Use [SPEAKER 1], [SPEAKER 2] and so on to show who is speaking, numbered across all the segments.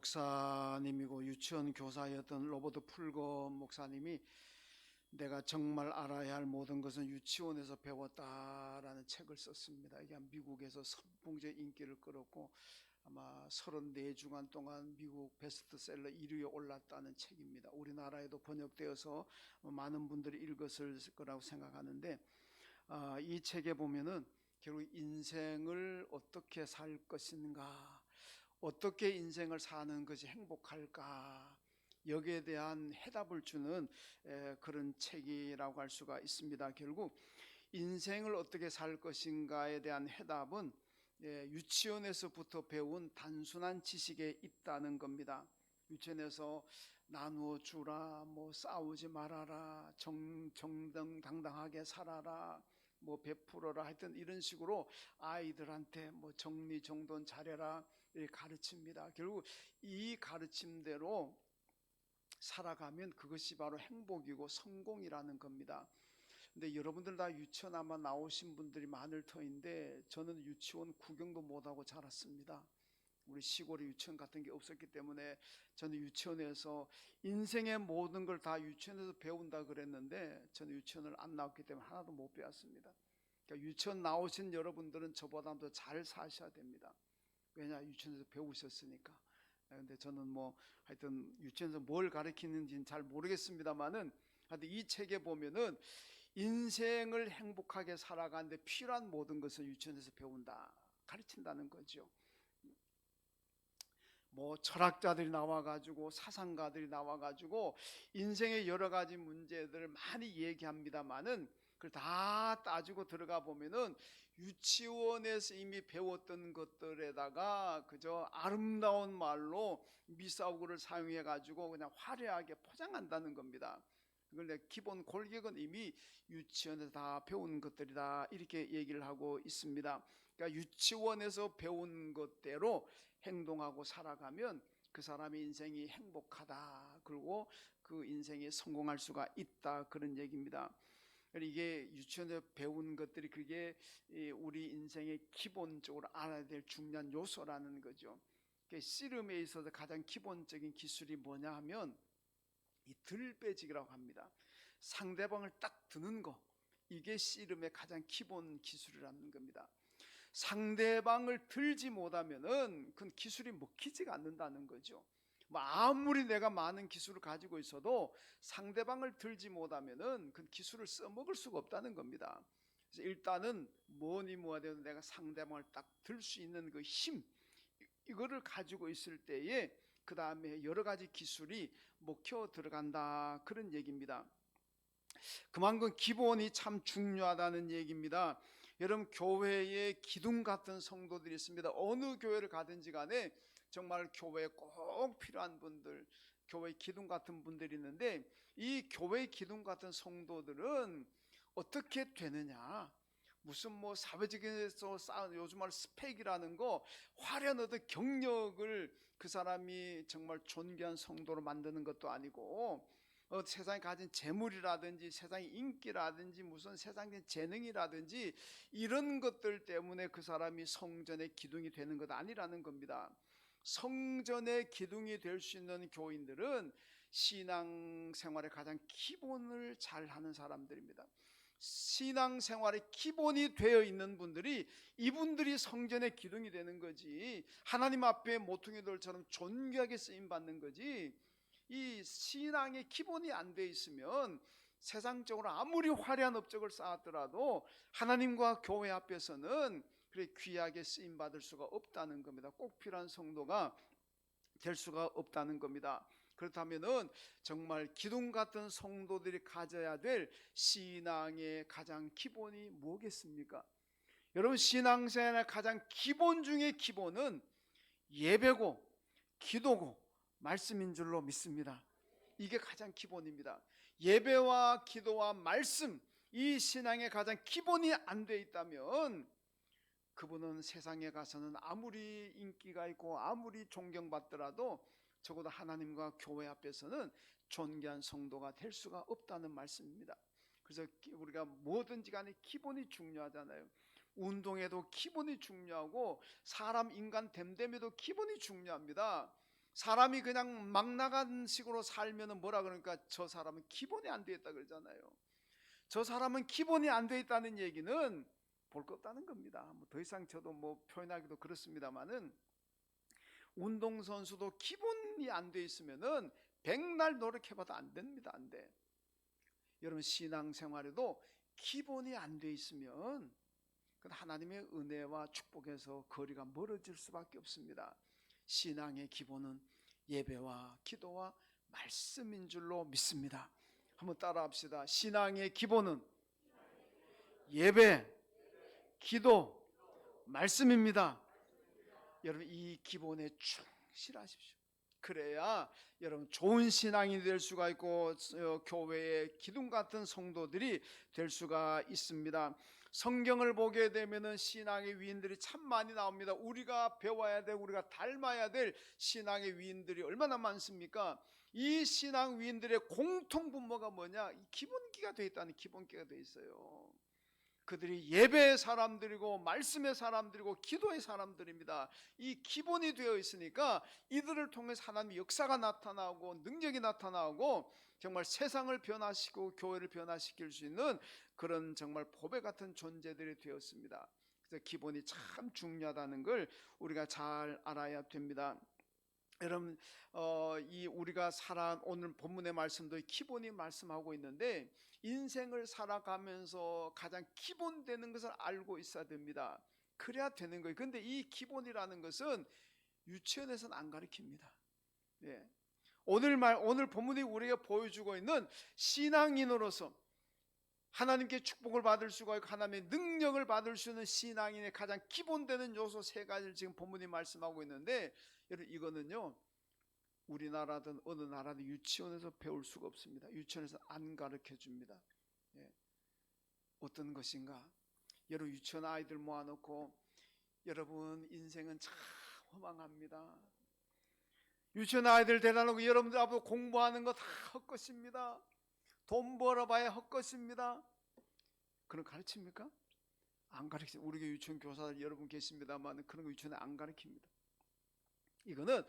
[SPEAKER 1] 목사님이고 유치원 교사였던 로버트 풀거 목사님이 내가 정말 알아야 할 모든 것은 유치원에서 배웠다라는 책을 썼습니다. 이게 미국에서 선풍적 인기를 끌었고 아마 34주간 동안 미국 베스트셀러 1위에 올랐다는 책입니다. 우리나라에도 번역되어서 많은 분들이 읽었을 거라고 생각하는데 이 책에 보면은 결국 인생을 어떻게 살 것인가, 어떻게 인생을 사는 것이 행복할까, 여기에 대한 해답을 주는 그런 책이라고 할 수가 있습니다. 결국 인생을 어떻게 살 것인가에 대한 해답은 유치원에서부터 배운 단순한 지식에 있다는 겁니다. 유치원에서 나누어 주라, 뭐 싸우지 말아라, 정정당당하게 살아라, 뭐 베풀어라, 하여튼 이런 식으로 아이들한테 뭐 정리정돈 잘해라 이렇게 가르칩니다. 결국 이 가르침대로 살아가면 그것이 바로 행복이고 성공이라는 겁니다. 근데 여러분들 다 유치원 아마 나오신 분들이 많을 터인데 저는 유치원 구경도 못하고 자랐습니다. 우리 시골에 유치원 같은 게 없었기 때문에 저는 유치원에서 인생의 모든 걸 다 유치원에서 배운다 그랬는데 저는 유치원을 안 나왔기 때문에 하나도 못 배웠습니다. 그러니까 유치원 나오신 여러분들은 저보다 더 잘 사셔야 됩니다. 왜냐, 유치원에서 배우셨으니까. 근데 저는 뭐 하여튼 유치원에서 뭘 가르치는지는 잘 모르겠습니다만은 하여튼 이 책에 보면은 인생을 행복하게 살아가는데 필요한 모든 것을 유치원에서 배운다, 가르친다는 거죠. 뭐 철학자들이 나와가지고 사상가들이 나와가지고 인생의 여러 가지 문제들을 많이 얘기합니다만은 그걸 다 따지고 들어가 보면은 유치원에서 이미 배웠던 것들에다가 그저 아름다운 말로 미사오구를 사용해 가지고 그냥 화려하게 포장한다는 겁니다. 그걸 내 기본 골격은 이미 유치원에서 다 배운 것들이다, 이렇게 얘기를 하고 있습니다. 그러니까 유치원에서 배운 것대로 행동하고 살아가면 그 사람의 인생이 행복하다, 그리고 그 인생이 성공할 수가 있다, 그런 얘기입니다. 이게 유치원에서 배운 것들이 그게 우리 인생의 기본적으로 알아야 될 중요한 요소라는 거죠. 씨름에 있어서 가장 기본적인 기술이 뭐냐 하면 이 들빼지기라고 합니다. 상대방을 딱 드는 거, 이게 씨름의 가장 기본 기술이라는 겁니다. 상대방을 들지 못하면은 그 기술이 먹히지가 않는다는 거죠. 뭐 아무리 내가 많은 기술을 가지고 있어도 상대방을 들지 못하면은 그 기술을 써먹을 수가 없다는 겁니다. 그래서 일단은 뭐니 뭐하든 내가 상대방을 딱 들 수 있는 그 힘, 이거를 가지고 있을 때에 그 다음에 여러 가지 기술이 먹혀 들어간다, 그런 얘기입니다. 그만큼 기본이 참 중요하다는 얘기입니다. 여러분, 교회에 기둥 같은 성도들이 있습니다. 어느 교회를 가든지 간에 정말 교회에 꼭 필요한 분들, 교회 기둥 같은 분들이 있는데 이 교회 기둥 같은 성도들은 어떻게 되느냐, 무슨 뭐 사회적에서 쌓은 요즘 말 스펙이라는 거, 화려한 어떤 경력을 그 사람이 정말 존귀한 성도로 만드는 것도 아니고 세상에 가진 재물이라든지 세상의 인기라든지 무슨 세상의 재능이라든지 이런 것들 때문에 그 사람이 성전의 기둥이 되는 것 아니라는 겁니다. 성전의 기둥이 될 수 있는 교인들은 신앙생활의 가장 기본을 잘 하는 사람들입니다. 신앙생활의 기본이 되어 있는 분들이, 이분들이 성전의 기둥이 되는 거지, 하나님 앞에 모퉁이들처럼 존귀하게 쓰임받는 거지, 이 신앙의 기본이 안 돼 있으면 세상적으로 아무리 화려한 업적을 쌓았더라도 하나님과 교회 앞에서는 그렇게 귀하게 쓰임받을 수가 없다는 겁니다. 꼭 필요한 성도가 될 수가 없다는 겁니다. 그렇다면은 정말 기둥 같은 성도들이 가져야 될 신앙의 가장 기본이 뭐겠습니까? 여러분, 신앙생활의 가장 기본 중의 기본은 예배고 기도고 말씀인 줄로 믿습니다. 이게 가장 기본입니다. 예배와 기도와 말씀, 이 신앙의 가장 기본이 안 돼 있다면 그분은 세상에 가서는 아무리 인기가 있고 아무리 존경받더라도 적어도 하나님과 교회 앞에서는 존귀한 성도가 될 수가 없다는 말씀입니다. 그래서 우리가 뭐든지 간에 기본이 중요하잖아요. 운동에도 기본이 중요하고 사람 인간 됨됨에도 기본이 중요합니다. 사람이 그냥 막 나간 식으로 살면은 뭐라 그러니까 저 사람은 기본이 안 돼 있다 그러잖아요. 저 사람은 기본이 안 돼 있다는 얘기는 볼 거 없다는 겁니다. 뭐 더 이상 저도 뭐 표현하기도 그렇습니다만은 운동선수도 기본이 안 돼 있으면은 백날 노력해봐도 안 됩니다. 안 돼. 여러분 신앙생활에도 기본이 안 돼 있으면 하나님의 은혜와 축복에서 거리가 멀어질 수밖에 없습니다. 신앙의 기본은 예배와 기도와 말씀인 줄로 믿습니다. 한번 따라합시다. 신앙의 기본은 예배, 기도, 말씀입니다. 여러분 이 기본에 충실하십시오. 그래야 여러분 좋은 신앙이 될 수가 있고 교회의 기둥 같은 성도들이 될 수가 있습니다. 성경을 보게 되면은 신앙의 위인들이 참 많이 나옵니다. 우리가 배워야 될, 우리가 닮아야 될 신앙의 위인들이 얼마나 많습니까? 이 신앙 위인들의 공통 분모가 뭐냐? 기본기가 되어 있다는, 기본기가 되어 있어요. 그들이 예배의 사람들이고 말씀의 사람들이고 기도의 사람들입니다. 이 기본이 되어 있으니까 이들을 통해서 하나님의 역사가 나타나고 능력이 나타나고 정말 세상을 변화시키고 교회를 변화시킬 수 있는 그런 정말 보배 같은 존재들이 되었습니다. 그래서 기본이 참 중요하다는 걸 우리가 잘 알아야 됩니다. 여러분 이 우리가 오늘 본문의 말씀도 기본이 말씀하고 있는데 인생을 살아가면서 가장 기본 되는 것을 알고 있어야 됩니다. 그래야 되는 거예요. 그런데 이 기본이라는 것은 유치원에서는 안 가르칩니다. 예. 오늘 본문이 우리가 보여주고 있는 신앙인으로서 하나님께 축복을 받을 수가 있고 하나님의 능력을 받을 수 있는 신앙인의 가장 기본 되는 요소 세 가지를 지금 본문이 말씀하고 있는데 여러분 이거는요 우리나라든 어느 나라든 유치원에서 배울 수가 없습니다. 유치원에서 안 가르쳐 줍니다. 예. 어떤 것인가? 여러분 유치원 아이들 모아놓고 여러분 인생은 참 허망합니다. 유치원 아이들 대단하고 여러분들 앞으로 공부하는 거 다 헛것입니다. 돈 벌어봐야 헛것입니다. 그런 가르칩니까? 안 가르칩니다. 우리 유치원 교사들 여러분 계십니다만 그런 거 유치원에 안 가르칩니다. 이거는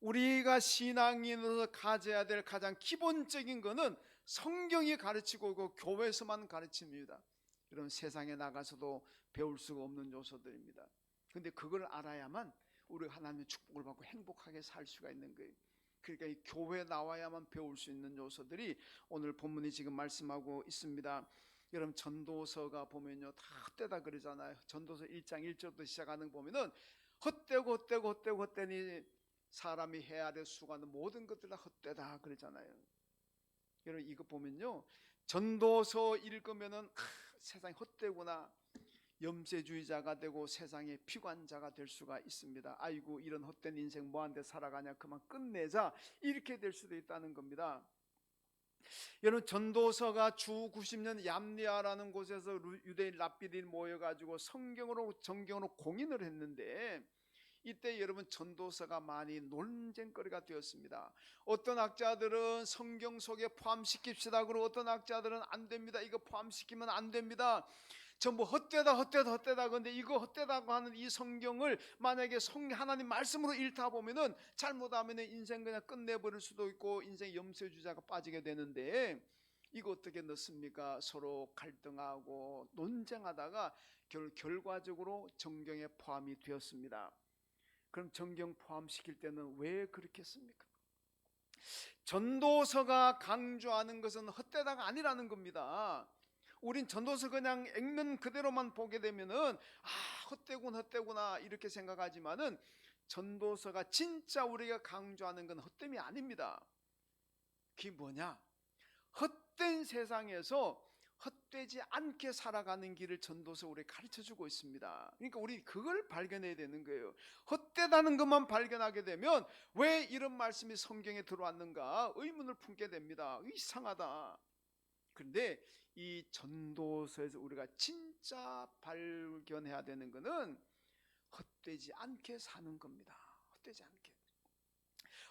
[SPEAKER 1] 우리가 신앙인으로서 가져야 될 가장 기본적인 거는 성경이 가르치고 있고 교회에서만 가르칩니다. 이런 세상에 나가서도 배울 수가 없는 요소들입니다. 그런데 그걸 알아야만 우리가 하나님의 축복을 받고 행복하게 살 수가 있는 거예요. 그러니까 이 교회에 나와야만 배울 수 있는 요소들이 오늘 본문이 지금 말씀하고 있습니다. 여러분 전도서가 보면요 다 헛되다 그러잖아요. 전도서 1장 1절부터 시작하는 거 보면은 헛되니 사람이 헤아려 수고하는 모든 것들 다 헛되다 그러잖아요. 여러분 이거 보면요 전도서 읽으면은 세상이 헛되구나, 염세주의자가 되고 세상의 피관자가 될 수가 있습니다. 아이고 이런 헛된 인생 뭐한데 살아가냐, 그만 끝내자, 이렇게 될 수도 있다는 겁니다. 여러분 전도서가 주 90년 얌리아라는 곳에서 유대인 랍비들이 모여가지고 정경으로 공인을 했는데 이때 여러분 전도서가 많이 논쟁거리가 되었습니다. 어떤 학자들은 성경 속에 포함시킵시다 그러고 어떤 학자들은 안 됩니다, 이거 포함시키면 안 됩니다, 전부 헛되다 그런데 이거 헛되다고 하는 이 성경을 만약에 하나님 말씀으로 읽다 보면은 잘못하면 인생 그냥 끝내버릴 수도 있고 인생 염세주자가 빠지게 되는데 이거 어떻게 넣습니까? 서로 갈등하고 논쟁하다가 결과적으로 정경에 포함이 되었습니다. 그럼 정경 포함시킬 때는 왜 그렇게 했습니까? 전도서가 강조하는 것은 헛되다가 아니라는 겁니다. 우린 전도서 그냥 액면 그대로만 보게 되면은 헛되구나 이렇게 생각하지만은 전도서가 진짜 우리가 강조하는 건 헛됨이 아닙니다. 그게 뭐냐? 헛된 세상에서 헛되지 않게 살아가는 길을 전도서 우리 가르쳐주고 있습니다. 그러니까 우리 그걸 발견해야 되는 거예요. 헛되다는 것만 발견하게 되면 왜 이런 말씀이 성경에 들어왔는가 의문을 품게 됩니다. 이상하다. 그런데 이 전도서에서 우리가 진짜 발견해야 되는 것은 헛되지 않게 사는 겁니다. 헛되지 않게.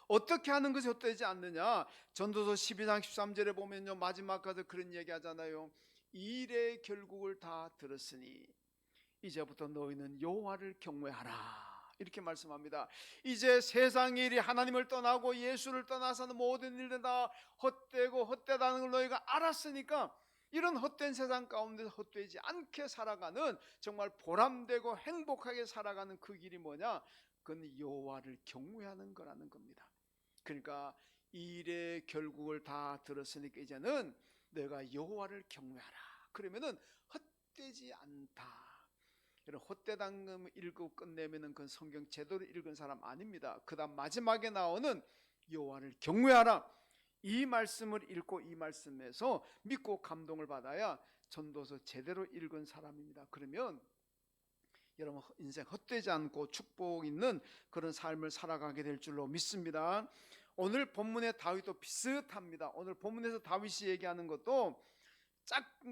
[SPEAKER 1] 어떻게 하는 것이 헛되지 않느냐? 전도서 12장 13절에 보면요 마지막 가서 그런 얘기 하잖아요. 일의 결국을 다 들었으니 이제부터 너희는 여호와를 경외하라, 이렇게 말씀합니다. 이제 세상의 일이 하나님을 떠나고 예수를 떠나서는 모든 일들 다 헛되고 헛되다는 걸 너희가 알았으니까 이런 헛된 세상 가운데 헛되지 않게 살아가는 정말 보람되고 행복하게 살아가는 그 길이 뭐냐? 그건 여호와를 경외하는 거라는 겁니다. 그러니까 이 일의 결국을 다 들었으니까 이제는 내가 여호와를 경외하라. 그러면은 헛되지 않다. 여러분 헛되당금 읽고 끝내면은 그 성경 제대로 읽은 사람 아닙니다. 그다음 마지막에 나오는 여호와를 경외하라. 이 말씀을 읽고 이 말씀에서 믿고 감동을 받아야 전도서 제대로 읽은 사람입니다. 그러면 여러분 인생 헛되지 않고 축복 있는 그런 삶을 살아가게 될 줄로 믿습니다. 오늘 본문의 다윗도 비슷합니다. 오늘 본문에서 다윗이 얘기하는 것도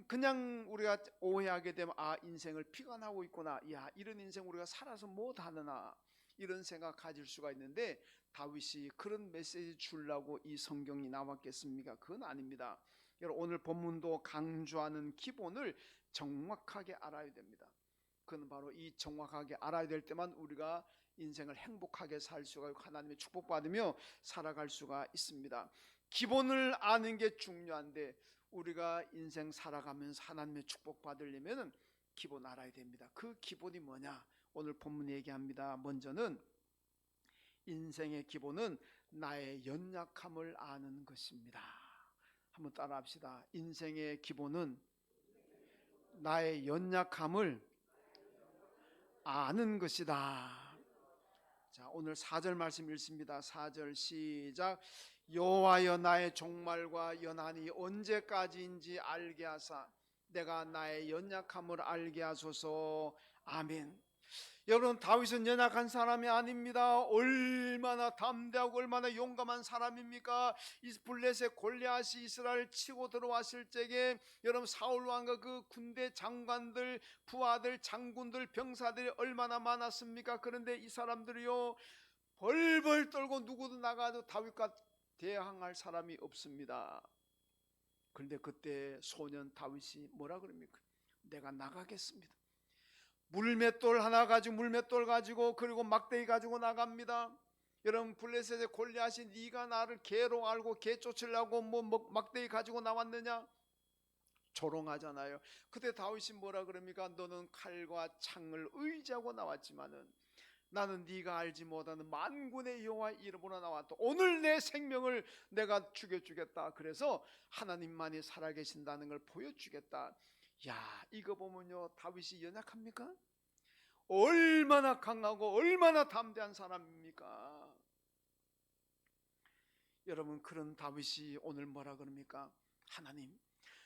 [SPEAKER 1] 그냥 우리가 오해하게 되면 인생을 피관하고 있구나, 이런 인생 우리가 살아서 못하느나 이런 생각 가질 수가 있는데 다윗이 그런 메시지 주려고 이 성경이 나왔겠습니까? 그건 아닙니다. 여러분 오늘 본문도 강조하는 기본을 정확하게 알아야 됩니다. 그건 바로 이 정확하게 알아야 될 때만 우리가 인생을 행복하게 살 수가 있고 하나님의 축복받으며 살아갈 수가 있습니다. 기본을 아는 게 중요한데 우리가 인생 살아가면서 하나님의 축복받으려면 기본 알아야 됩니다. 그 기본이 뭐냐? 오늘 본문 얘기합니다. 먼저는 인생의 기본은 나의 연약함을 아는 것입니다. 한번 따라 합시다. 인생의 기본은 나의 연약함을 아는 것이다. 자, 오늘 4절 말씀 읽습니다. 4절 시작. 여호와여 나의 종말과 연한이 언제까지인지 알게 하사 내가 나의 연약함을 알게 하소서. 아멘. 여러분 다윗은 연약한 사람이 아닙니다. 얼마나 담대하고 얼마나 용감한 사람입니까? 이 블레셋 골리앗이 이스라엘 치고 들어왔을 적에 여러분 사울 왕과 그 군대 장관들, 부하들, 장군들, 병사들이 얼마나 많았습니까? 그런데 이 사람들이요 벌벌 떨고 누구도 나가도 다윗과 대항할 사람이 없습니다. 그런데 그때 소년 다윗이 뭐라 그럽니까? 내가 나가겠습니다. 물맷돌 하나 가지고 물맷돌 가지고 그리고 막대기 가지고 나갑니다. 여러분 블레셋의 골리앗이 네가 나를 개로 알고 개 쫓으려고 뭐 막대기 가지고 나왔느냐? 조롱하잖아요. 그때 다윗이 뭐라 그럽니까? 너는 칼과 창을 의지하고 나왔지만은 나는 네가 알지 못하는 만군의 여호와 이름으로 나왔다. 오늘 내 생명을 내가 죽여주겠다. 그래서 하나님만이 살아계신다는 걸 보여주겠다. 야, 이거 보면요 다윗이 연약합니까? 얼마나 강하고 얼마나 담대한 사람입니까? 여러분 그런 다윗이 오늘 뭐라 그럽니까? 하나님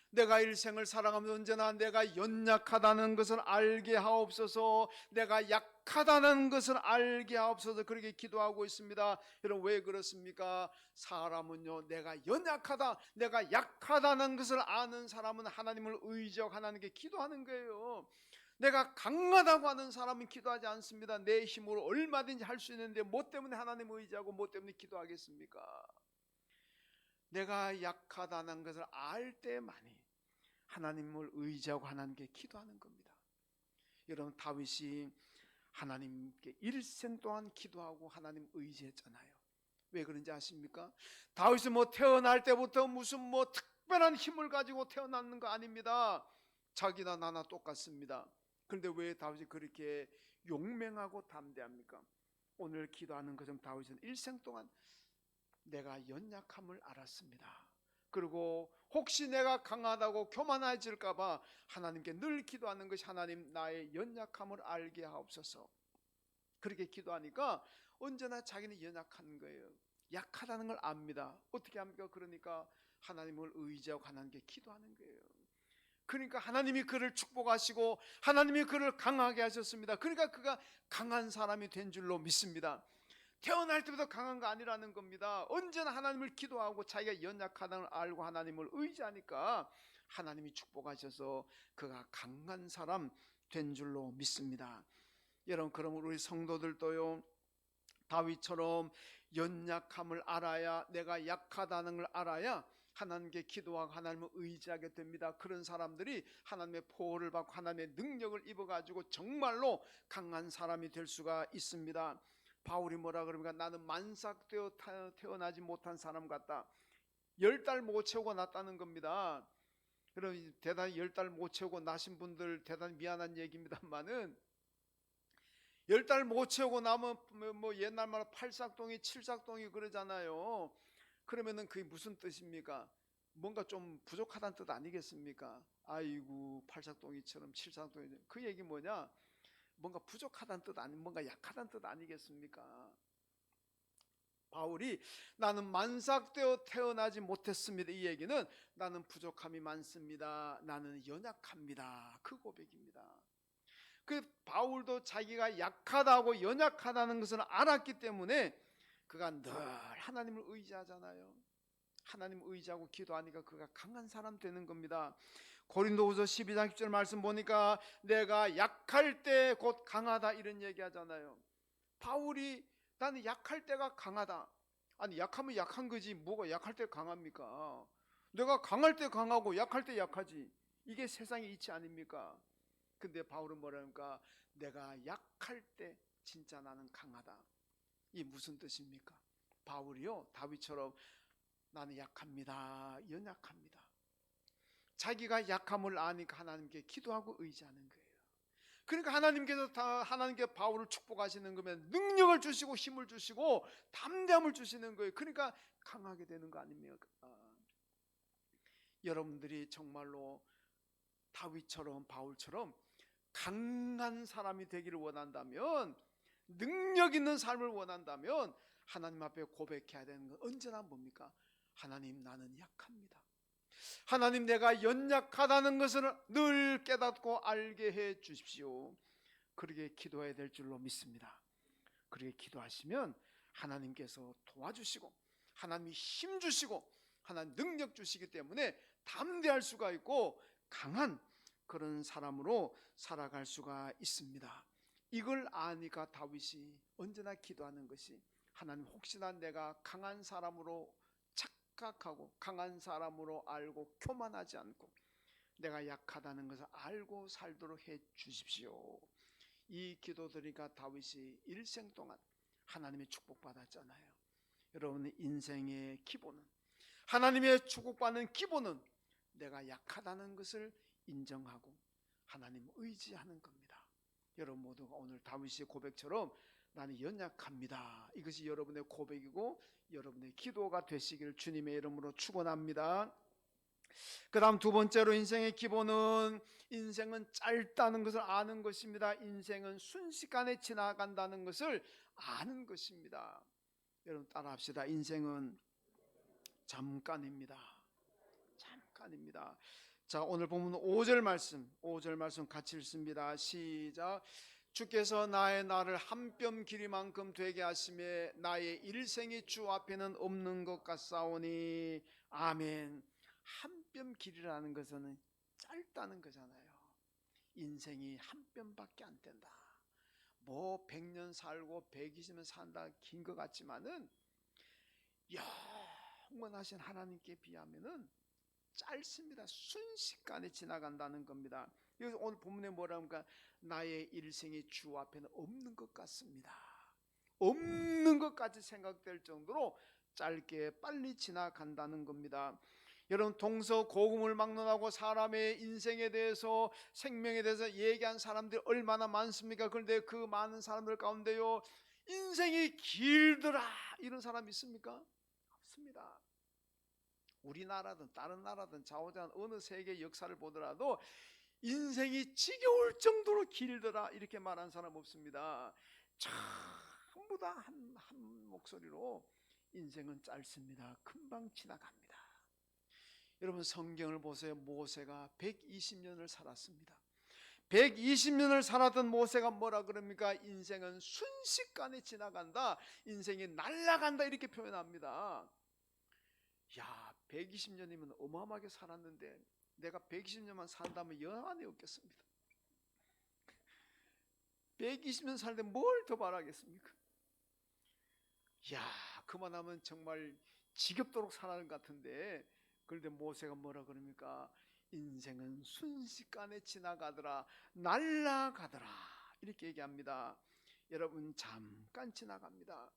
[SPEAKER 1] 내가 일생을 살아가면서 언제나 내가 연약하다는 것을 알게 하옵소서. 내가 약하다는 것을 알게 하옵소서. 그렇게 기도하고 있습니다. 여러분 왜 그렇습니까? 사람은요 내가 연약하다 내가 약하다는 것을 아는 사람은 하나님을 의지하고 하나님께 기도하는 거예요. 내가 강하다고 하는 사람은 기도하지 않습니다. 내 힘으로 얼마든지 할 수 있는데 뭐 때문에 하나님을 의지하고 뭐 때문에 기도하겠습니까? 내가 약하다는 것을 알 때만이 하나님을 의지하고 하나님께 기도하는 겁니다. 여러분 다윗이 하나님께 일생 동안 기도하고 하나님 의지했잖아요. 왜 그런지 아십니까? 다윗은 뭐 태어날 때부터 무슨 뭐 특별한 힘을 가지고 태어났는 거 아닙니다. 자기나 나나 똑같습니다. 그런데 왜 다윗이 그렇게 용맹하고 담대합니까? 오늘 기도하는 것처럼 다윗은 일생 동안 내가 연약함을 알았습니다. 그리고 혹시 내가 강하다고 교만해질까봐 하나님께 늘 기도하는 것이 하나님 나의 연약함을 알게 하옵소서. 그렇게 기도하니까 언제나 자기는 연약한 거예요. 약하다는 걸 압니다. 어떻게 합니까? 그러니까 하나님을 의지하고 하나님께 기도하는 거예요. 그러니까 하나님이 그를 축복하시고 하나님이 그를 강하게 하셨습니다. 그러니까 그가 강한 사람이 된 줄로 믿습니다. 태어날 때부터 강한 거 아니라는 겁니다. 언제나 하나님을 기도하고 자기가 연약하다는 걸 알고 하나님을 의지하니까 하나님이 축복하셔서 그가 강한 사람 된 줄로 믿습니다. 여러분 그럼 우리 성도들도요 다윗처럼 연약함을 알아야 내가 약하다는 걸 알아야 하나님께 기도하고 하나님을 의지하게 됩니다. 그런 사람들이 하나님의 보호를 받고 하나님의 능력을 입어가지고 정말로 강한 사람이 될 수가 있습니다. 바울이 뭐라 그럽니까? 나는 만삭되어 태어나지 못한 사람 같다. 10달 못 채우고 났다는 겁니다. 그럼 대단히 10달 못 채우고 나신 분들 대단히 미안한 얘기입니다만은 10달 못 채우고 나면 뭐 옛날 말로 팔삭동이 칠삭동이 그러잖아요. 그러면은 그게 무슨 뜻입니까? 뭔가 좀 부족하다는 뜻 아니겠습니까? 아이고 팔삭동이처럼 칠삭동이 그 얘기 뭐냐? 뭔가 부족하다는 뜻 아니 뭔가 약하다는 뜻 아니겠습니까? 바울이 나는 만삭되어 태어나지 못했습니다. 이 얘기는 나는 부족함이 많습니다. 나는 연약합니다. 그 고백입니다. 그 바울도 자기가 약하다고 연약하다는 것을 알았기 때문에 그가 늘 하나님을 의지하잖아요. 하나님을 의지하고 기도하니까 그가 강한 사람 되는 겁니다. 고린도후서 12장 10절 말씀 보니까 내가 약할 때 곧 강하다 이런 얘기하잖아요. 바울이 나는 약할 때가 강하다. 아니 약하면 약한 거지 뭐가 약할 때 강합니까? 내가 강할 때 강하고 약할 때 약하지. 이게 세상의 이치 아닙니까? 근데 바울은 뭐랍니까? 내가 약할 때 진짜 나는 강하다. 이 무슨 뜻입니까? 바울이요 다윗처럼 나는 약합니다. 연약합니다. 자기가 약함을 아니까 하나님께 기도하고 의지하는 거예요. 그러니까 하나님께서 하나님께 바울을 축복하시는 거면 능력을 주시고 힘을 주시고 담대함을 주시는 거예요. 그러니까 강하게 되는 거 아닙니까? 여러분들이 정말로 다윗처럼 바울처럼 강한 사람이 되기를 원한다면, 능력 있는 삶을 원한다면 하나님 앞에 고백해야 되는 건 언제나 뭡니까? 하나님 나는 약합니다. 하나님 내가 연약하다는 것을 늘 깨닫고 알게 해 주십시오. 그렇게 기도해야 될 줄로 믿습니다. 그렇게 기도하시면 하나님께서 도와주시고 하나님이 힘 주시고 하나님 능력 주시기 때문에 담대할 수가 있고 강한 그런 사람으로 살아갈 수가 있습니다. 이걸 아니까 다윗이 언제나 기도하는 것이 하나님 혹시나 내가 강한 사람으로 착각하고 강한 사람으로 알고 교만하지 않고 내가 약하다는 것을 알고 살도록 해 주십시오. 이 기도드리니까 다윗이 일생 동안 하나님의 축복받았잖아요. 여러분 인생의 기본은 하나님의 축복받는 기본은 내가 약하다는 것을 인정하고 하나님 의지하는 겁니다. 여러분 모두가 오늘 다윗의 고백처럼 나는 연약합니다. 이것이 여러분의 고백이고 여러분의 기도가 되시기를 주님의 이름으로 축원합니다. 그 다음 두 번째로 인생의 기본은 인생은 짧다는 것을 아는 것입니다. 인생은 순식간에 지나간다는 것을 아는 것입니다. 여러분 따라합시다. 인생은 잠깐입니다. 잠깐입니다. 자 오늘 보면 5절 말씀 같이 읽습니다. 시작. 주께서 나의 날을 한 뼘 길이만큼 되게 하심에 나의 일생이 주 앞에는 없는 것 같사오니 아멘. 한 뼘 길이라는 것은 짧다는 거잖아요. 인생이 한 뼘밖에 안 된다. 뭐 100년 살고 120년 산다 긴 것 같지만은 영원하신 하나님께 비하면은 짧습니다. 순식간에 지나간다는 겁니다. 여기서 오늘 본문에 뭐라니까 나의 일생이 주 앞에는 없는 것 같습니다. 없는 것까지 생각될 정도로 짧게 빨리 지나간다는 겁니다. 여러분 동서고금을 막론하고 사람의 인생에 대해서 생명에 대해서 얘기한 사람들이 얼마나 많습니까? 그런데 그 많은 사람들 가운데요 인생이 길더라 이런 사람 있습니까? 없습니다. 우리나라든 다른 나라든 좌우자는 어느 세계 역사를 보더라도 인생이 지겨울 정도로 길더라 이렇게 말한 사람 없습니다. 전부 다 한 목소리로 인생은 짧습니다. 금방 지나갑니다. 여러분 성경을 보세요. 모세가 120년을 살았습니다. 120년을 살았던 모세가 뭐라 그럽니까? 인생은 순식간에 지나간다. 인생이 날아간다 이렇게 표현합니다. 야 120년이면 어마어마하게 살았는데 내가 120년만 산다면 영안이 없겠습니다. 120년 살는데 뭘 더 바라겠습니까? 야 그만하면 정말 지겹도록 살아는 것 같은데 그런데 모세가 뭐라 그럽니까? 인생은 순식간에 지나가더라, 날아가더라, 이렇게 얘기합니다. 여러분, 잠깐 지나갑니다.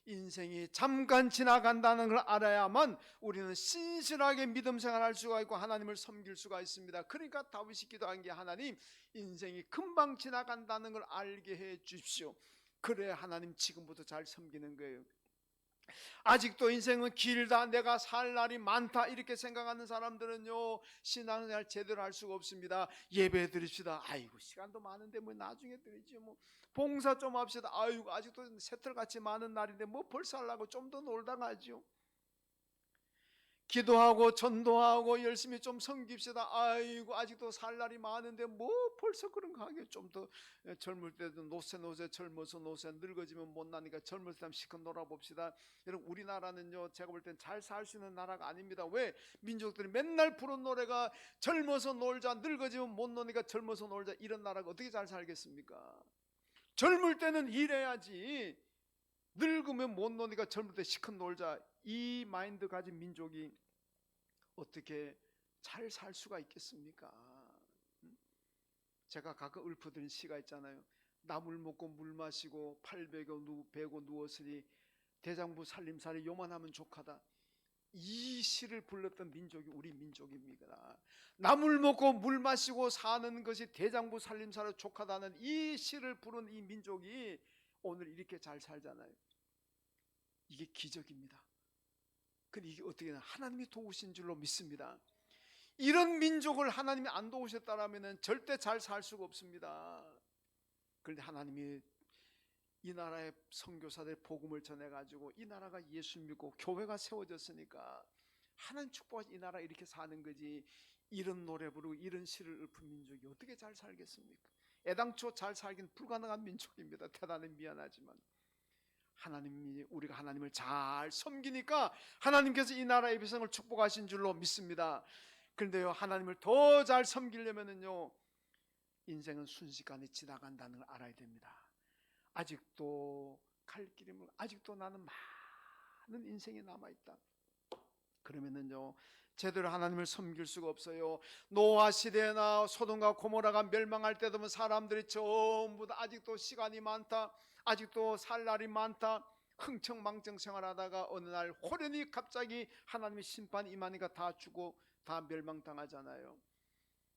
[SPEAKER 1] 인생이 잠깐 지나간다는 걸 알아야만 우리는 신실하게 믿음 생활할 수가 있고 하나님을 섬길 수가 있습니다. 그러니까 다윗이 기도한 게, 하나님, 인생이 금방 지나간다는 걸 알게 해 주십시오. 그래야 하나님 지금부터 잘 섬기는 거예요. 아직도 인생은 길다, 내가 살 날이 많다, 이렇게 생각하는 사람들은요, 신앙생활 제대로 할 수가 없습니다. 예배 드립시다. 아이고, 시간도 많은데 뭐 나중에 드리지, 뭐 봉사 좀 합시다. 아이고, 아직도 새털같이 많은 날인데 뭐 벌써 하려고, 좀 더 놀다 가죠. 기도하고 전도하고 열심히 좀 섬깁시다. 아이고, 아직도 살 날이 많은데 뭐 벌써 그런 거 하게. 좀 더 젊을 때도 노세 젊어서 노세, 늙어지면 못나니까 젊을 때 시컷 놀아봅시다. 여러분, 우리나라는요, 제가 볼 땐 잘 살 수 있는 나라가 아닙니다. 왜? 민족들이 맨날 부른 노래가 젊어서 놀자, 늙어지면 못 노니까 젊어서 놀자, 이런 나라가 어떻게 잘 살겠습니까? 젊을 때는 일해야지, 늙으면 못 노니까 젊을 때 시컷 놀자, 이 마인드 가진 민족이 어떻게 잘 살 수가 있겠습니까? 제가 가끔 읊어드린 시가 있잖아요. 나물 먹고 물 마시고 팔 베고 누웠으니 대장부 살림살이 요만하면 족하다. 이 시를 불렀던 민족이 우리 민족입니다. 나물 먹고 물 마시고 사는 것이 대장부 살림살이 족하다는 이 시를 부른 이 민족이 오늘 이렇게 잘 살잖아요. 이게 기적입니다. 근데 이게 어떻게 하나님이 도우신 줄로 믿습니다. 이런 민족을 하나님이 안 도우셨다면 절대 잘 살 수가 없습니다. 그런데 하나님이 이 나라의 선교사들 복음을 전해가지고 이 나라가 예수 믿고 교회가 세워졌으니까 하나님 축복하신 이 나라 이렇게 사는 거지, 이런 노래 부르고 이런 시를 읊은 민족이 어떻게 잘 살겠습니까? 애당초 잘 살긴 불가능한 민족입니다. 대단히 미안하지만 하나님이, 우리가 하나님을 잘 섬기니까 하나님께서 이 나라의 백성을 축복하신 줄로 믿습니다. 그런데요, 하나님을 더 잘 섬기려면요, 인생은 순식간에 지나간다는 걸 알아야 됩니다. 아직도 갈 길이 멀고 아직도 나는 많은 인생이 남아있다. 그러면은요, 제대로 하나님을 섬길 수가 없어요. 노아 시대나 소돔과 고모라가 멸망할 때 되면 사람들이 전부 다 아직도 시간이 많다, 아직도 살 날이 많다, 흥청망청 생활하다가 어느 날 호련히 갑자기 하나님의 심판이 임하니까 다 죽고 다 멸망당하잖아요.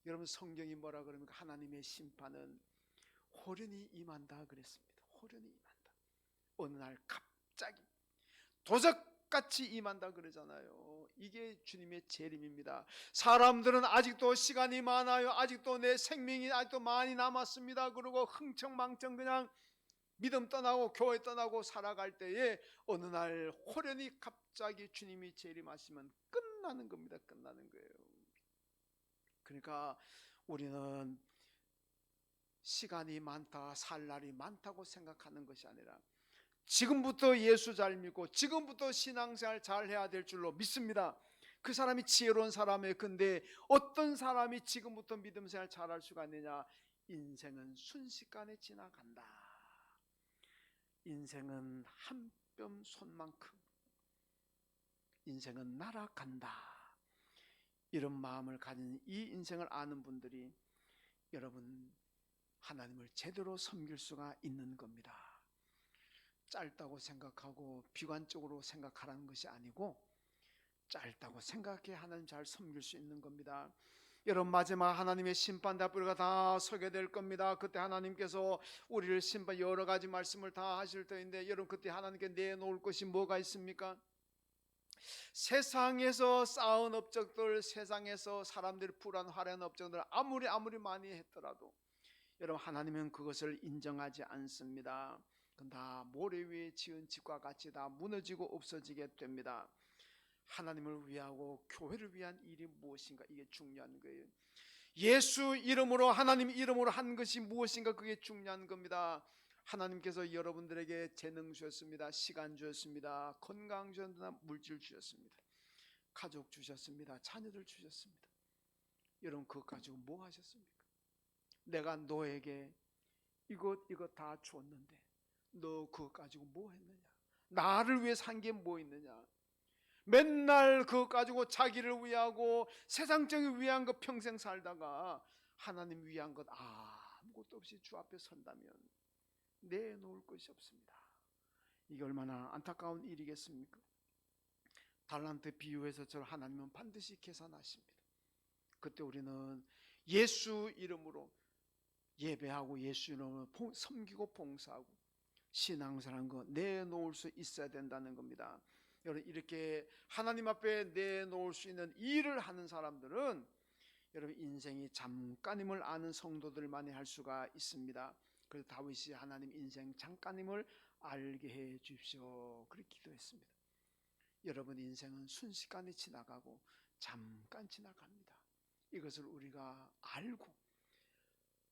[SPEAKER 1] 여러분, 성경이 뭐라 그럽니까? 하나님의 심판은 호련히 임한다 그랬습니다. 호련히 임한다. 어느 날 갑자기 도적같이 임한다 그러잖아요. 이게 주님의 재림입니다. 사람들은 아직도 시간이 많아요, 아직도 내 생명이 아직도 많이 남았습니다, 그러고 흥청망청 그냥 믿음 떠나고 교회 떠나고 살아갈 때에 어느 날 호련히 갑자기 주님이 재림하시면 끝나는 겁니다. 끝나는 거예요. 그러니까 우리는 시간이 많다, 살 날이 많다고 생각하는 것이 아니라 지금부터 예수 잘 믿고 지금부터 신앙생활 잘 해야 될 줄로 믿습니다. 그 사람이 지혜로운 사람이에요. 근데 어떤 사람이 지금부터 믿음생활 잘할 수가 있느냐? 인생은 순식간에 지나간다. 인생은 한 뼘 손만큼, 인생은 날아간다. 이런 마음을 가진 이 인생을 아는 분들이 여러분, 하나님을 제대로 섬길 수가 있는 겁니다. 짧다고 생각하고 비관적으로 생각하라는 것이 아니고, 짧다고 생각해 하나님 잘 섬길 수 있는 겁니다. 여러분, 마지막 하나님의 심판대 우리가 다 서게 될 겁니다. 그때 하나님께서 우리를 심판, 여러 가지 말씀을 다 하실 터인데, 여러분, 그때 하나님께 내놓을 것이 뭐가 있습니까? 세상에서 쌓은 업적들, 세상에서 사람들이 불안하려는 업적들 아무리 많이 했더라도 여러분, 하나님은 그것을 인정하지 않습니다. 그건 다 모래 위에 지은 집과 같이 다 무너지고 없어지게 됩니다. 하나님을 위하고 교회를 위한 일이 무엇인가, 이게 중요한 거예요. 예수 이름으로, 하나님 이름으로 한 것이 무엇인가, 그게 중요한 겁니다. 하나님께서 여러분들에게 재능 주셨습니다. 시간 주셨습니다. 건강 주셨습니다. 물질 주셨습니다. 가족 주셨습니다. 자녀들 주셨습니다. 여러분, 그것 가지고 뭐 하셨습니까? 내가 너에게 이것 다 주었는데 너 그것 가지고 뭐 했느냐? 나를 위해 산 게 뭐 있느냐? 맨날 그거 가지고 자기를 위하고 세상적인 위한 것 평생 살다가 하나님 위한 것 아무것도 없이 주 앞에 선다면 내놓을 것이 없습니다. 이게 얼마나 안타까운 일이겠습니까? 달란트 비유에서 저 하나님은 반드시 계산하십니다. 그때 우리는 예수 이름으로 예배하고 예수 이름으로 섬기고 봉사하고 신앙생활한 거 내놓을 수 있어야 된다는 겁니다. 여러분, 이렇게 하나님 앞에 내놓을 수 있는 일을 하는 사람들은 여러분 인생이 잠깐임을 아는 성도들만이 할 수가 있습니다. 그래서 다윗이 하나님 인생 잠깐임을 알게 해 주십시오, 그렇게 기도했습니다. 여러분 인생은 순식간에 지나가고 잠깐 지나갑니다. 이것을 우리가 알고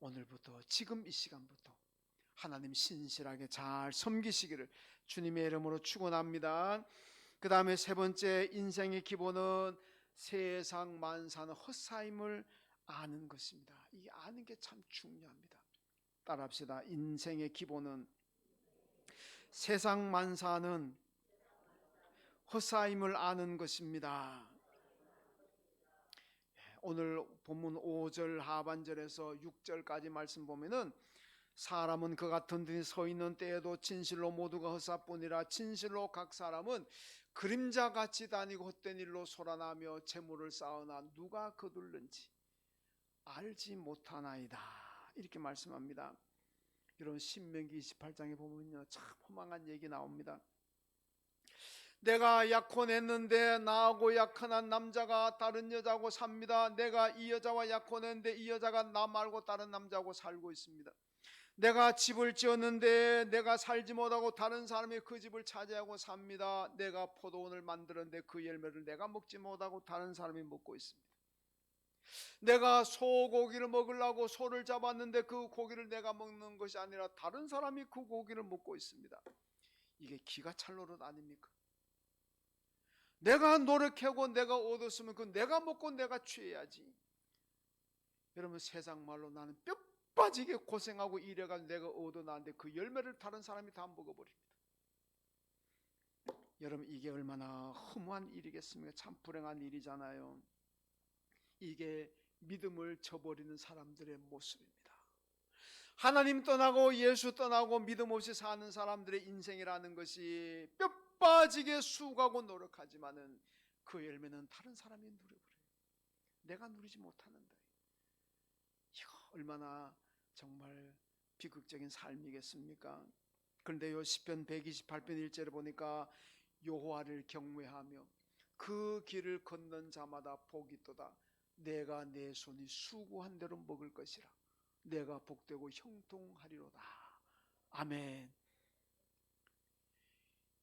[SPEAKER 1] 오늘부터 지금 이 시간부터 하나님 신실하게 잘 섬기시기를 주님의 이름으로 축원합니다. 그 다음에 세 번째, 인생의 기본은 세상 만사는 헛사임을 아는 것입니다. 이 아는 게 참 중요합니다. 따라합시다. 인생의 기본은 세상 만사는 헛사임을 아는 것입니다. 오늘 본문 5절 하반절에서 6절까지 말씀 보면은 사람은 그 같은 데 서 있는 때에도 진실로 모두가 헛사뿐이라 진실로 각 사람은 그림자같이 다니고 헛된 일로 소란하며 재물을 쌓으나 누가 거둘는지 알지 못하나이다, 이렇게 말씀합니다. 이런 신명기 28장에 보면요 참 허망한 얘기 나옵니다. 내가 약혼했는데 나하고 약혼한 남자가 다른 여자하고 삽니다. 내가 이 여자와 약혼했는데 이 여자가 나 말고 다른 남자하고 살고 있습니다. 내가 집을 지었는데 내가 살지 못하고 다른 사람이 그 집을 차지하고 삽니다. 내가 포도원을 만들었는데 그 열매를 내가 먹지 못하고 다른 사람이 먹고 있습니다. 내가 소고기를 먹으려고 소를 잡았는데 그 고기를 내가 먹는 것이 아니라 다른 사람이 그 고기를 먹고 있습니다. 이게 기가 찰 노릇 아닙니까? 내가 노력하고 내가 얻었으면 그 내가 먹고 내가 취해야지. 여러분, 세상 말로 나는 뼈 빠지게 고생하고 일해가지고 내가 얻어놨는데 그 열매를 다른 사람이 다 먹어버립니다. 여러분, 이게 얼마나 허무한 일이겠습니까? 참 불행한 일이잖아요. 이게 믿음을 저버리는 사람들의 모습입니다. 하나님 떠나고 예수 떠나고 믿음 없이 사는 사람들의 인생이라는 것이 뼈 빠지게 수고하고 노력하지만은 그 열매는 다른 사람이 누려버려요. 내가 누리지 못하는데. 이거 얼마나 정말 비극적인 삶이겠습니까? 그런데 요 시편 128편 1절에 보니까 여호와를 경외하며 그 길을 걷는 자마다 복이 있도다. 내가 내 손이 수고한 대로 먹을 것이라. 내가 복되고 형통하리로다. 아멘.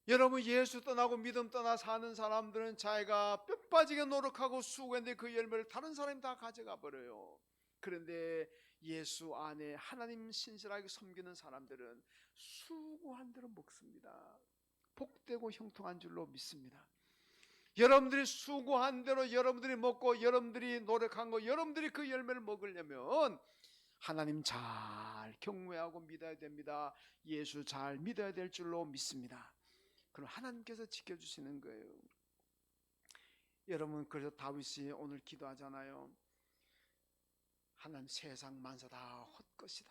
[SPEAKER 1] 여러분, 예수 떠나고 믿음 떠나 사는 사람들은 자기가 뼈 빠지게 노력하고 수고했는데 그 열매를 다른 사람이 다 가져가 버려요. 그런데 예수 안에 하나님 신실하게 섬기는 사람들은 수고한 대로 먹습니다. 복되고 형통한 줄로 믿습니다. 여러분들이 수고한 대로 여러분들이 먹고 여러분들이 노력한 거 여러분들이 그 열매를 먹으려면 하나님 잘 경외하고 믿어야 됩니다. 예수 잘 믿어야 될 줄로 믿습니다. 그럼 하나님께서 지켜주시는 거예요. 여러분, 그래서 다윗이 오늘 기도하잖아요. 하나님, 세상 만사 다 헛것이다.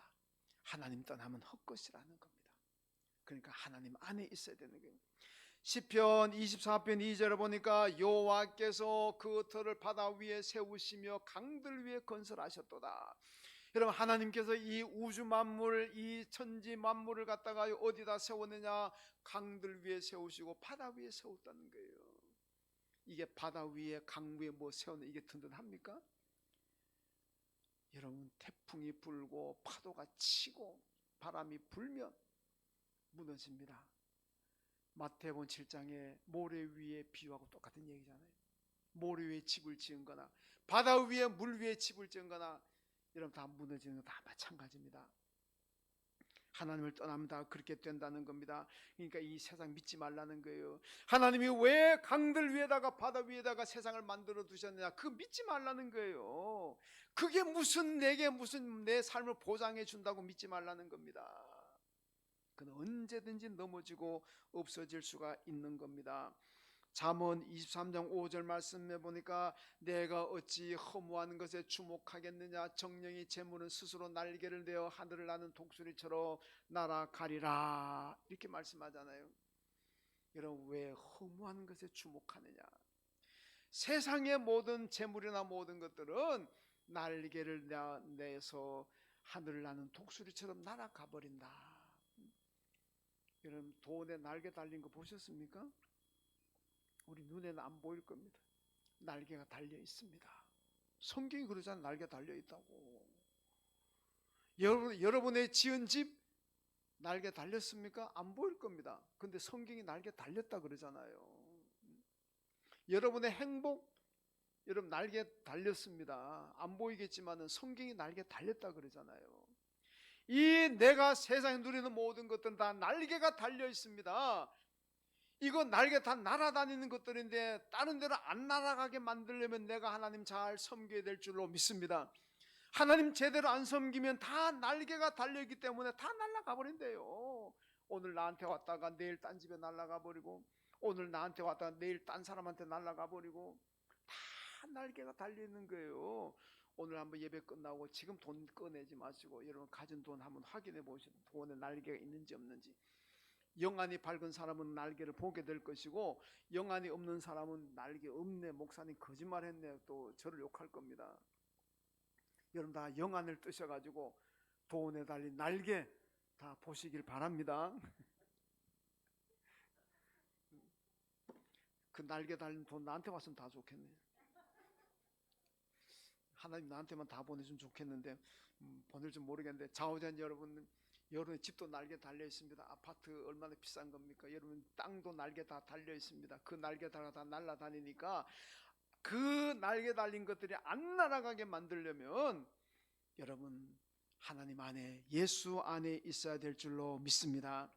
[SPEAKER 1] 하나님 떠나면 헛것이라는 겁니다. 그러니까 하나님 안에 있어야 되는 거예요. 시편 24편 2절에 보니까 여호와께서 그 터를 바다 위에 세우시며 강들 위에 건설하셨도다. 여러분, 하나님께서 이 우주 만물, 이 천지 만물을 갖다가 어디다 세웠느냐? 강들 위에 세우시고 바다 위에 세웠다는 거예요. 이게 바다 위에 강 위에 뭐 세우는 이게 든든합니까? 여러분, 태풍이 불고 파도가 치고 바람이 불면 무너집니다. 마태복음 7장에 모래 위에 비유하고 똑같은 얘기잖아요. 모래 위에 집을 지은 거나 바다 위에 물 위에 집을 지은 거나 여러분 다 무너지는 거 다 마찬가지입니다. 하나님을 떠나면 다 그렇게 된다는 겁니다. 그러니까 이 세상 믿지 말라는 거예요. 하나님이 왜 강들 위에다가 바다 위에다가 세상을 만들어 두셨느냐, 그 믿지 말라는 거예요. 그게 무슨 내게 무슨 내 삶을 보장해 준다고 믿지 말라는 겁니다. 그는 언제든지 넘어지고 없어질 수가 있는 겁니다. 잠언 23장 5절 말씀해 보니까 내가 어찌 허무한 것에 주목하겠느냐. 정령이 재물은 스스로 날개를 내어 하늘을 나는 독수리처럼 날아가리라. 이렇게 말씀하잖아요. 여러분, 왜 허무한 것에 주목하느냐. 세상의 모든 재물이나 모든 것들은 날개를 내서 하늘을 나는 독수리처럼 날아가 버린다. 여러분, 돈에 날개 달린 거 보셨습니까? 우리 눈에는 안 보일 겁니다. 날개가 달려 있습니다. 성경이 그러잖아요. 날개 달려 있다고. 여러분의 지은 집 날개 달렸습니까? 안 보일 겁니다. 근데 성경이 날개 달렸다 그러잖아요. 여러분의 행복, 여러분 날개 달렸습니다. 안 보이겠지만은 성경이 날개 달렸다 그러잖아요. 이 내가 세상에 누리는 모든 것들은 다 날개가 달려 있습니다. 이거 날개 다 날아다니는 것들인데 다른 데로 안 날아가게 만들려면 내가 하나님 잘 섬겨야 될 줄로 믿습니다. 하나님 제대로 안 섬기면 다 날개가 달려있기 때문에 다 날아가 버린대요. 오늘 나한테 왔다가 내일 딴 집에 날아가 버리고, 오늘 나한테 왔다가 내일 딴 사람한테 날아가 버리고, 다 날개가 달려있는 거예요. 오늘 한번 예배 끝나고 지금 돈 꺼내지 마시고 여러분 가진 돈 한번 확인해 보시고 돈에 날개가 있는지 없는지. 영안이 밝은 사람은 날개를 보게 될 것이고, 영안이 없는 사람은 날개 없네, 목사님 거짓말했네, 또 저를 욕할 겁니다. 여러분 다 영안을 뜨셔가지고 돈에 달린 날개 다 보시길 바랍니다. 그 날개 달린 돈 나한테 왔으면 다 좋겠네. 하나님 나한테만 다 보내주면 좋겠는데 보낼 줄 모르겠는데, 좌우전 여러분의 집도 날개 달려 있습니다. 아파트 얼마나 비싼 겁니까? 여러분 땅도 날개 다 달려 있습니다. 그 날개 다 날아다니니까 그 날개 달린 것들이 안 날아가게 만들려면 여러분 하나님 안에, 예수 안에 있어야 될 줄로 믿습니다.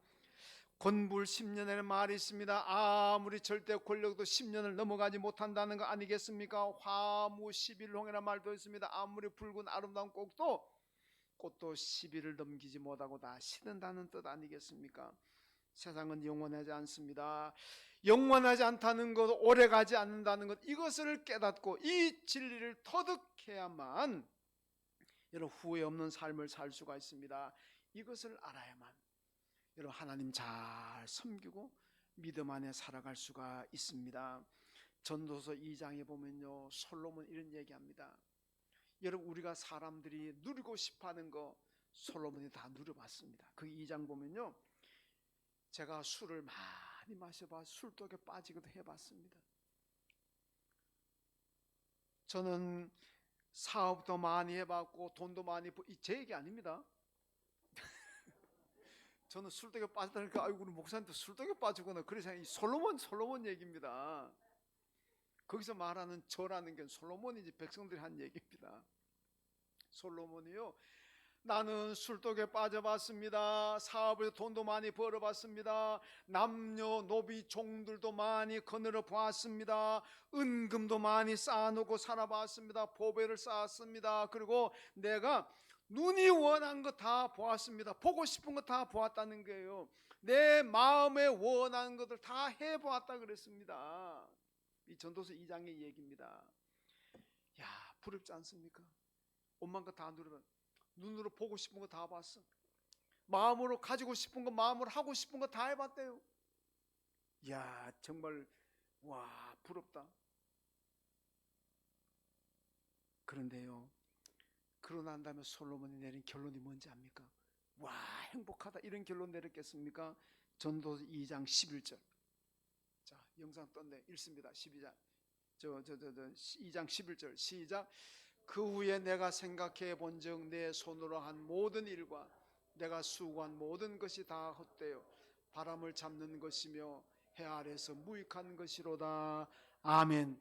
[SPEAKER 1] 권불 10년의 말이 있습니다. 아무리 절대 권력도 10년을 넘어가지 못한다는 거 아니겠습니까? 화무 11홍이라는 말도 있습니다. 아무리 붉은 아름다운 꽃도 10일을 넘기지 못하고 다 시든다는 뜻 아니겠습니까? 세상은 영원하지 않습니다. 영원하지 않다는 것, 오래가지 않는다는 것, 이것을 깨닫고 이 진리를 터득해야만 여러분 후회 없는 삶을 살 수가 있습니다. 이것을 알아야만 여러분 하나님 잘 섬기고 믿음 안에 살아갈 수가 있습니다. 전도서 2장에 보면요, 솔로몬 이런 얘기합니다. 여러분 우리가 사람들이 누리고 싶어하는 거 솔로몬이 다 누려봤습니다. 그 2장 보면요, 제가 술을 많이 마셔봐 술독에 빠지기도 해봤습니다. 저는 사업도 많이 해봤고 돈도 많이, 제 얘기 아닙니다. 저는 술독에 빠졌다니까 아이고 우리 목사님도 술독에 빠지구나 그래서 솔로몬 얘기입니다. 거기서 말하는 저라는 게 솔로몬이지 백성들이 한 얘기입니다. 솔로몬이요, 나는 술독에 빠져봤습니다. 사업에서 돈도 많이 벌어봤습니다. 남녀 노비 종들도 많이 거느려 보았습니다. 은금도 많이 쌓아놓고 살아봤습니다. 보배를 쌓았습니다. 그리고 내가 눈이 원한 거 다 보았습니다. 보고 싶은 거 다 보았다는 거예요. 내 마음에 원하는 것들 다 해보았다 그랬습니다. 이 전도서 2장의 얘기입니다. 야, 부럽지 않습니까? 온만 거 다 누르면 눈으로 보고 싶은 거 다 봤어. 마음으로 가지고 싶은 거, 마음으로 하고 싶은 거 다 해봤대요. 이야, 정말 와 부럽다. 그런데요, 그러고 난 다음에 솔로몬이 내린 결론이 뭔지 압니까? 와 행복하다 이런 결론 내렸겠습니까? 전도서 2장 11절. 자, 영상 떴네. 읽습니다. 12장 2장 11절 시작. 그 후에 내가 생각해 본즉 내 손으로 한 모든 일과 내가 수고한 모든 것이 다 헛되어 바람을 잡는 것이며 해 아래서 무익한 것이로다. 아멘.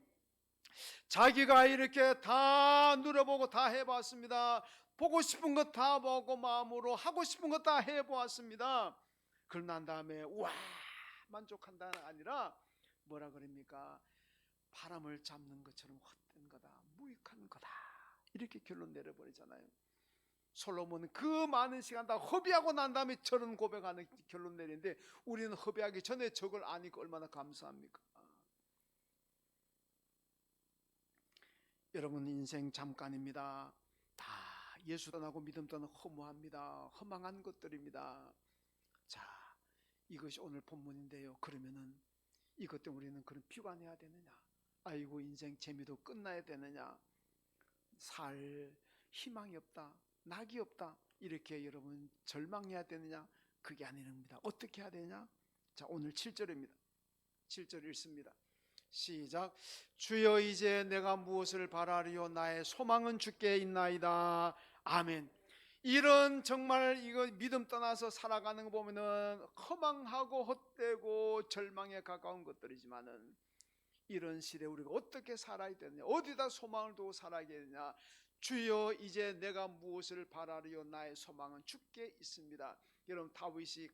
[SPEAKER 1] 자기가 이렇게 다 누려보고 다 해봤습니다. 보고 싶은 것 다 보고 마음으로 하고 싶은 것 다 해보았습니다. 그러고 난 다음에 와 만족한다는 아니라 뭐라 그럽니까? 바람을 잡는 것처럼 헛된 거다, 무익한 거다, 이렇게 결론 내려버리잖아요. 솔로몬은 그 많은 시간 다 허비하고 난 다음에 저런 고백하는 결론 내리는데 우리는 허비하기 전에 저걸 아니까 얼마나 감사합니까? 여러분, 인생 잠깐입니다. 다 예수 떠나고 믿음 떠나고 허무합니다. 허망한 것들입니다. 자, 이것이 오늘 본문인데요. 그러면은 이것 때문에 우리는 그런 비관해야 되느냐? 아이고, 인생 재미도 끝나야 되느냐? 살 희망이 없다, 낙이 없다, 이렇게 여러분 절망해야 되느냐? 그게 아닙니다. 어떻게 해야 되냐? 자, 오늘 7절입니다. 7절 읽습니다. 시작. 주여, 이제 내가 무엇을 바라리요? 나의 소망은 주께 있나이다. 아멘. 이런 정말 이거 믿음 떠나서 살아가는 거 보면은 허망하고 헛되고 절망에 가까운 것들이지만은, 이런 시대에 우리가 어떻게 살아야 되느냐, 어디다 소망을 두고 살아야 되느냐? 주여, 이제 내가 무엇을 바라리요? 나의 소망은 주께 있습니다. 여러분, 다윗이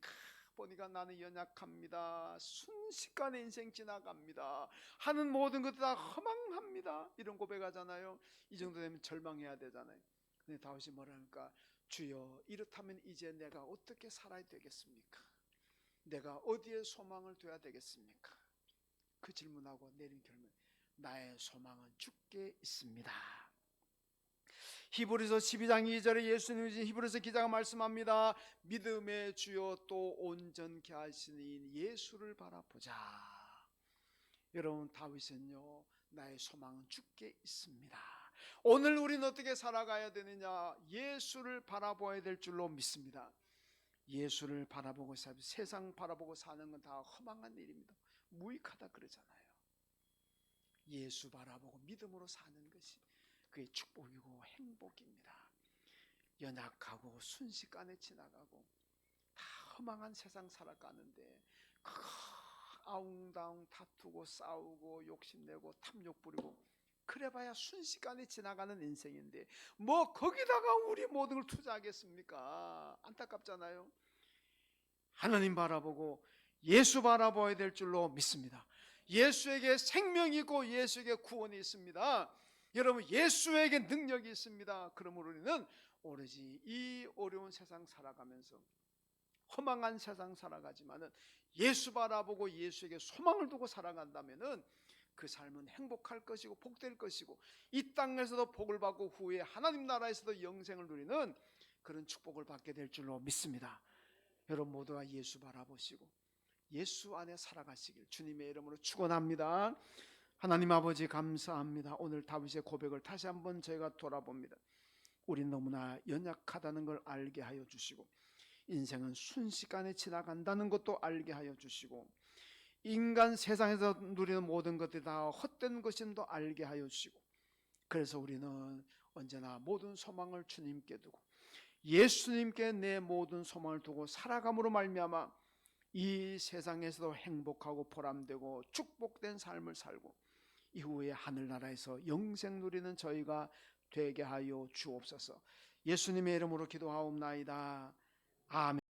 [SPEAKER 1] 보니까 나는 연약합니다, 순식간에 인생 지나갑니다, 하는 모든 것들 다 허망합니다, 이런 고백하잖아요. 이 정도 되면 절망해야 되잖아요. 근데 다윗이 뭐랄까? 주여, 이렇다면 이제 내가 어떻게 살아야 되겠습니까? 내가 어디에 소망을 둬야 되겠습니까? 그 질문하고 내린 결론, 나의 소망은 주께 있습니다. 히브리서 12장 2절에 예수님이 히브리서 기자가 말씀합니다. 믿음의 주요 또 온전케 하시는 예수를 바라보자. 여러분, 다윗은요, 나의 소망은 주께 있습니다. 오늘 우리는 어떻게 살아가야 되느냐? 예수를 바라봐야 될 줄로 믿습니다. 예수를 바라보고 세상 바라보고 사는 건 다 허망한 일입니다. 무익하다 그러잖아요. 예수 바라보고 믿음으로 사는 것이 그게 축복이고 행복입니다. 연약하고 순식간에 지나가고 다 허망한 세상 살아가는데 아웅다웅 다투고 싸우고 욕심내고 탐욕 부리고 그래봐야 순식간에 지나가는 인생인데 뭐 거기다가 우리 모든 걸 투자하겠습니까? 안타깝잖아요. 하나님 바라보고 예수 바라봐야 될 줄로 믿습니다. 예수에게 생명이 있고 예수에게 구원이 있습니다. 여러분, 예수에게 능력이 있습니다. 그러므로 우리는 오로지 이 어려운 세상 살아가면서 허망한 세상 살아가지만은 예수 바라보고 예수에게 소망을 두고 살아간다면은 그 삶은 행복할 것이고 복될 것이고 이 땅에서도 복을 받고 후에 하나님 나라에서도 영생을 누리는 그런 축복을 받게 될 줄로 믿습니다. 여러분 모두가 예수 바라보시고 예수 안에 살아가시길 주님의 이름으로 축원합니다. 하나님 아버지, 감사합니다. 오늘 다윗의 고백을 다시 한번 저희가 돌아봅니다. 우린 너무나 연약하다는 걸 알게 하여 주시고 인생은 순식간에 지나간다는 것도 알게 하여 주시고 인간 세상에서 누리는 모든 것들이 다 헛된 것임도 알게 하여 주시고, 그래서 우리는 언제나 모든 소망을 주님께 두고 예수님께 내 모든 소망을 두고 살아감으로 말미암아 이 세상에서도 행복하고 보람되고 축복된 삶을 살고 이후에 하늘나라에서 영생 누리는 저희가 되게 하여 주옵소서. 예수님의 이름으로 기도하옵나이다. 아멘.